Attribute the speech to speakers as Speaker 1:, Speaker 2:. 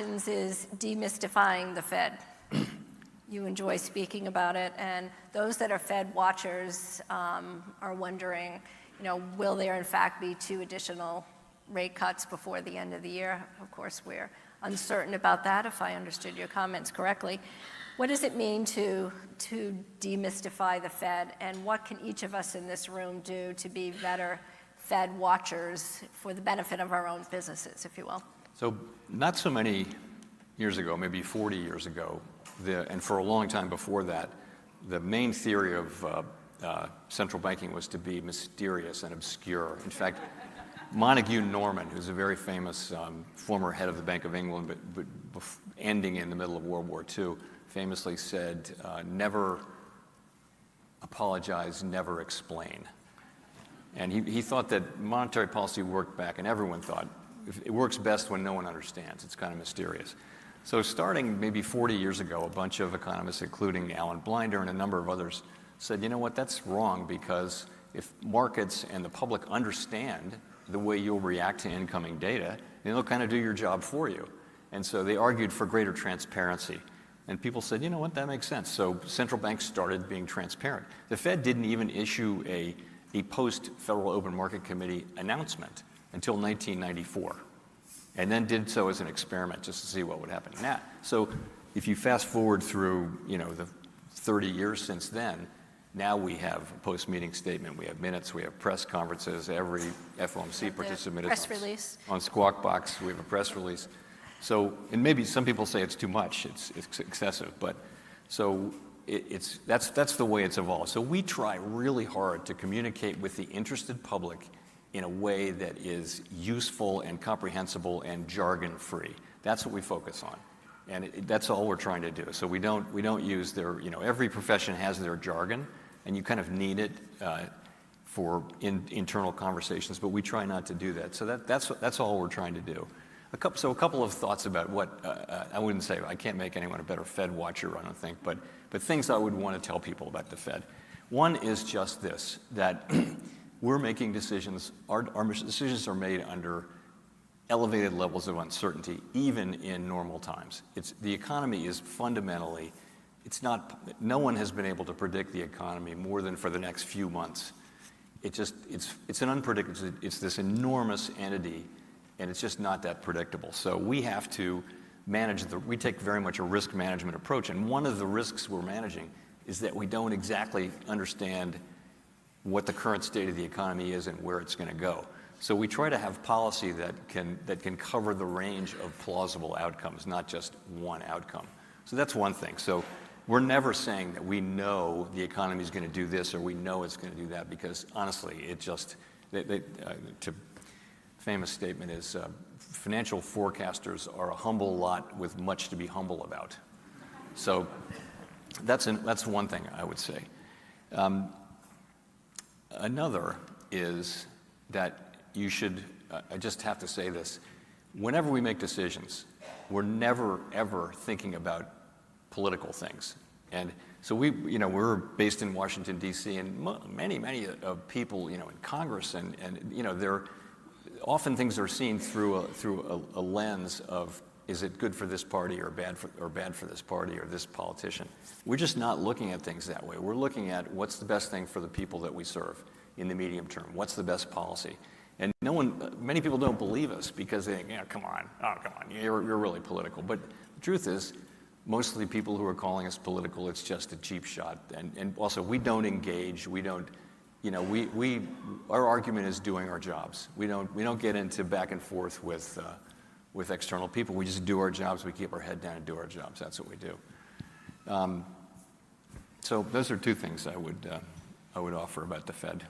Speaker 1: is demystifying the Fed. You enjoy speaking about it, and those that are Fed watchers are wondering, will there in fact be 2 additional rate cuts before the end of the year? Of course, we're uncertain about that, if I understood your comments correctly. What does it mean to demystify the Fed, and what can each of us in this room do to be better Fed watchers for the benefit of our own businesses, if you will?
Speaker 2: So not so many years ago, maybe 40 years ago, and for a long time before that, the main theory of central banking was to be mysterious and obscure. In fact, Montague Norman, who's a very famous former head of the Bank of England, but ending in the middle of World War II, famously said, never apologize, never explain. And he thought that monetary policy worked back, and everyone thought, it works best when no one understands. It's kind of mysterious. So starting maybe 40 years ago, a bunch of economists, including Alan Blinder and a number of others, said, you know what, that's wrong, because if markets and the public understand the way you'll react to incoming data, then they'll kind of do your job for you. And so they argued for greater transparency. And people said, you know what, that makes sense. So central banks started being transparent. The Fed didn't even issue a post-Federal Open Market Committee announcement until 1994, and then did so as an experiment just to see what would happen. Now, so if you fast forward through, the 30 years since then, now we have a post-meeting statement, we have minutes, we have press conferences, every FOMC participant is on Squawk Box, we have a press release. So, and maybe some people say it's too much, it's excessive, but so that's the way it's evolved. So we try really hard to communicate with the interested public in a way that is useful and comprehensible and jargon-free. That's what we focus on, and that's all we're trying to do. So we don't use their, every profession has their jargon, and you kind of need it for internal conversations, but we try not to do that. So that's all we're trying to do. A couple of thoughts about what I wouldn't say I can't make anyone a better Fed watcher, I don't think, but things I would want to tell people about the Fed. One is just this, that we're making decisions, our decisions are made under elevated levels of uncertainty, even in normal times. The economy is fundamentally, no one has been able to predict the economy more than for the next few months. It's an unpredictable, it's this enormous entity, and it's just not that predictable. So we have to we take very much a risk management approach, and one of the risks we're managing is that we don't exactly understand what the current state of the economy is and where it's going to go. So we try to have policy that can cover the range of plausible outcomes, not just one outcome. So that's one thing. So we're never saying that we know the economy is going to do this or we know it's going to do that, because honestly, famous statement is financial forecasters are a humble lot with much to be humble about. So that's one thing I would say. Another is that you should, I just have to say this, whenever we make decisions, we're never, ever thinking about political things. And so we're based in Washington, D.C., and many people, in Congress, and they're often things are seen through a lens of, is it good for this party or bad for this party or this politician? We're just not looking at things that way. We're looking at what's the best thing for the people that we serve in the medium term. What's the best policy? And many people don't believe us because they think, come on, you're really political. But the truth is, most of the people who are calling us political, it's just a cheap shot. And also, we don't engage. We don't, our argument is doing our jobs. We don't get into back and forth with external people. We just do our jobs. We keep our head down and do our jobs. That's what we do. So those are two things I would offer about the Fed.